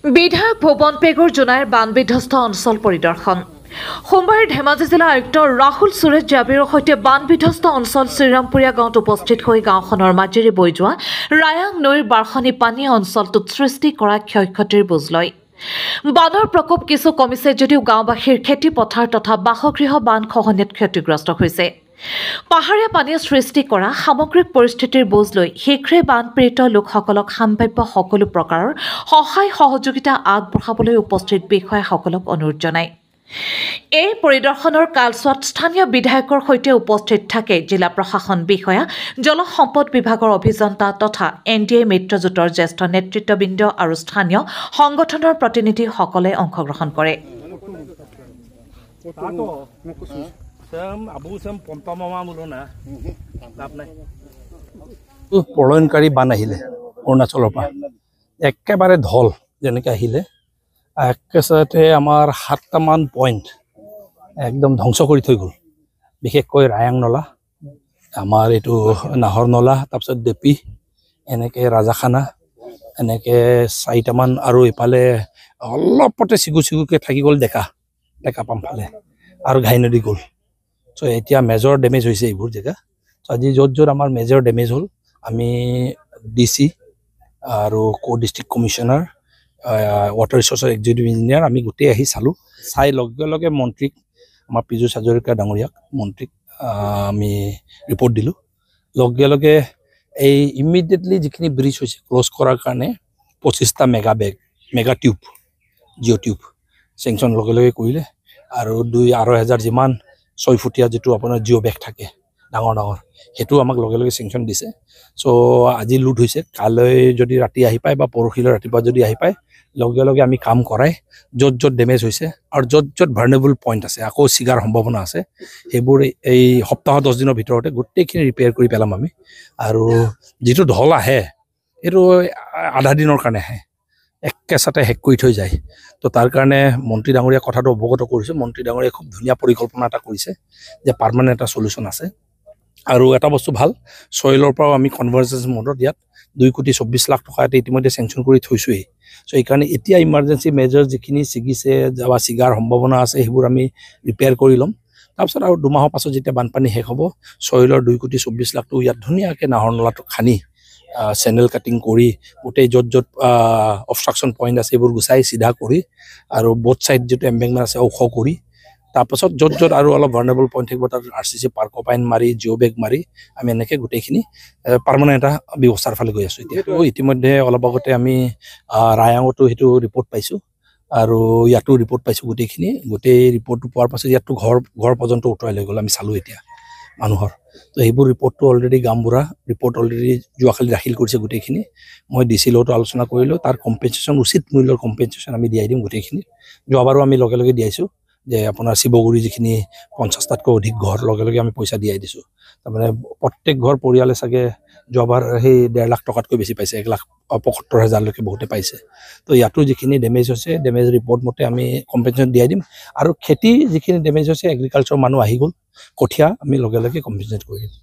বিধায়ক ভুৱন পেগুৰ জোনাইৰ বান বিধ্বস্ত অঞ্চল পৰিদৰ্শন। সোমবাৰে ধেমাজি জিলা আয়ুক্ত ৰাহুল সুৰেশ জাবিৰৰ সৈতে বান বিধ্বস্ত অঞ্চল শ্ৰীৰামপুৰীয়া গাঁৱত উপস্থিত হৈ গাঁওখনৰ মাজেৰে বৈ যোৱা ৰায়াং নৈৰ বাৰখনি পানীয়ে অঞ্চলটোত সৃষ্টি কৰা ক্ষয়ক্ষতিৰ বুজ লয়। বানৰ প্ৰকোপ কিছু কমিছে যদিও গাঁওবাসীৰ খেতি পথাৰ তথা বাসগৃহ বান খহনীয়াত ক্ষতিগ্ৰস্ত হৈছে। পাহাৰীয়া পানীয়ে সৃষ্টি কৰা সামগ্ৰিক পৰিস্থিতিৰ বুজ লৈ শীঘ্ৰে বানপীড়িত লোকসকলক সাম্ভাব্য সকলো প্ৰকাৰৰ সহায় সহযোগিতা আগবঢ়াবলৈ উপস্থিত বিষয়াসকলক অনুৰোধ জনায়। এই পৰিদৰ্শনৰ কালছোৱাত স্থানীয় বিধায়কৰ সৈতে উপস্থিত থাকে জিলা প্ৰশাসন বিষয়া, জলসম্পদ বিভাগৰ অভিযন্তা তথা NDA মিত্ৰজোঁটৰ জ্যেষ্ঠ নেতৃত্ববৃন্দ আৰু স্থানীয় সংগঠনৰ প্ৰতিনিধিসকলে অংশগ্ৰহণ কৰে। প্ৰলয়নকাৰী বান আহিলে অৰুণাচলৰ পৰা একেবাৰে ঢল যেনেকৈ আহিলে একেচাতে আমাৰ 7টামান পইণ্ট একদম ধ্বংস কৰি থৈ গ'ল। বিশেষকৈ ৰায়াং নলা, আমাৰ এইটো নাহৰ নলা, তাৰপিছত ডেপি, এনেকৈ ৰাজাখানা, এনেকৈ 4টামান আৰু এইফালে অলপতে চিগুকৈ থাকি গ'ল ডেকা পাম ফালে আৰু ঘাই নদী গ'ল। চ' এতিয়া মেজৰ ডেমেজ হৈছে এইবোৰ জেগা। চ' আজি য'ত আমাৰ মেজৰ ডেমেজ হ'ল আমি DC আৰু ডিষ্ট্ৰিক্ট কমিশ্যনাৰ, ৱাটাৰ ৰিচোৰ্চৰ এক্সিকিউটিভ ইঞ্জিনিয়াৰ আমি গোটেই আহি চালোঁ। চাই লগে লগে মন্ত্ৰীক, আমাৰ পীযুষ হাজৰিকা ডাঙৰীয়াক, মন্ত্ৰীক আমি ৰিপৰ্ট দিলোঁ। লগে লগে এই ইমিডিয়েটলি যিখিনি ব্ৰিজ হৈছে ক্ল'জ কৰাৰ কাৰণে 25টা মেগা টিউব, জিঅ' টিউব চেংচন লগে লগে কৰিলে। আৰু 2,500 যিমান 6 ফুটীয়া যিটো আপোনাৰ জিঅ' বেগ থাকে ডাঙৰ সেইটো আমাক লগে লগে চেংচন দিছে। চ' আজি লোড হৈছে, কালৈ যদি ৰাতি আহি পায় বা পৰহিলৈ ৰাতিপুৱা যদি আহি পায় লগে লগে আমি কাম কৰাই য'ত ডেমেজ হৈছে আৰু য'ত ভাৰ্নেবল পইণ্ট আছে, আকৌ ছিগাৰ সম্ভাৱনা আছে, সেইবোৰ এই সপ্তাহ 10 দিনৰ ভিতৰতে গোটেইখিনি ৰিপেয়াৰ কৰি পেলাম আমি। আৰু যিটো ঢল আহে এইটো আধা দিনৰ কাৰণে আহে, একেচাতে শেষ কৰি থৈ যায়। তো তাৰ কাৰণে মন্ত্ৰী ডাঙৰীয়া কথাটো অৱগত কৰিছোঁ। মন্ত্ৰী ডাঙৰীয়াই খুব ধুনীয়া পৰিকল্পনা এটা কৰিছে যে পাৰ্মানেণ্ট এটা চলিউশ্যন আছে। আৰু এটা বস্তু ভাল, চইলৰ পৰাও আমি কনভাৰ্জেঞ্চ মডত ইয়াত 2,24 লাখ টকা এটা ইতিমধ্যে চেংচন কৰি থৈছোঁৱেই। চ' এইকাৰণে এতিয়া ইমাৰ্জেঞ্চি মেজৰ যিখিনি ছিগিছে বা ছিগাৰ সম্ভাৱনা আছে সেইবোৰ আমি ৰিপেয়াৰ কৰি ল'ম। তাৰপিছত আৰু 2 মাহৰ পাছত যেতিয়া বানপানী শেষ হ'ব, চইলৰ 2,24 লাখটো ইয়াত ধুনীয়াকৈ নাহৰ নলাটো খান্দি চেনেল কাটিং কৰি গোটেই য'ত অবষ্ট্ৰাকশ্যন পইণ্ট আছে এইবোৰ গুচাই চিধা কৰি আৰু বোথ ছাইড যিটো এম্বেংমেণ্ট আছে ওখ কৰি, তাৰপাছত য'ত আৰু অলপ ভাৰ্নেবল পইণ্ট থাকিব তাত RCC পাৰ্কপাইন মাৰি জিঅ' বেগ মাৰি আমি এনেকৈ গোটেইখিনি পাৰ্মানেণ্ট এটা ব্যৱস্থাৰ ফালে গৈ আছোঁ। এতিয়া ইতিমধ্যে অলপ আগতে আমি ৰায়াঙতো সেইটো ৰিপৰ্ট পাইছোঁ আৰু ইয়াতো ৰিপৰ্ট পাইছোঁ। গোটেই ৰিপৰ্টটো পোৱাৰ পাছত ইয়াতো ঘৰ পৰ্যন্ত উটুৱাই লৈ গ'ল, আমি চালোঁ এতিয়া মানুহৰ। তো সেইবোৰ ৰিপৰ্টটো অলৰেডি গামবুঢ়া ৰিপৰ্ট অলৰেডি যোৱাকালি দাখিল কৰিছে গোটেইখিনি। মই DC লগতো আলোচনা কৰিলোঁ, তাৰ কম্পেনচেশ্যন উচিত মূল্যৰ কম্পেনচেশ্যন আমি দিয়াই দিম গোটেইখিনি। যোৱাবাৰো আমি লগে লগে দিয়াইছোঁ যে আপোনাৰ শিৱগুৰি যিখিনি 50টাতকৈ অধিক ঘৰ লগে লগে আমি পইচা দিয়াই দিছোঁ। তাৰমানে প্ৰত্যেক ঘৰ পৰিয়ালে চাগে যোৱাবাৰ সেই 1.5 লাখ টকাতকৈ বেছি পাইছে, 1,75,000লৈকে বহুতে পাইছে। তো ইয়াতো যিখিনি ডেমেজ হৈছে ডেমেজ ৰিপৰ্ট মতে আমি কম্পেনচেশ্যন দিয়াই দিম। আৰু খেতি যিখিনি ডেমেজ হৈছে এগ্ৰিকালচাৰ মানুহ আহি গ'ল, কঠীয়া আমি লগে লগে কম্পেনচেট কৰি দিম।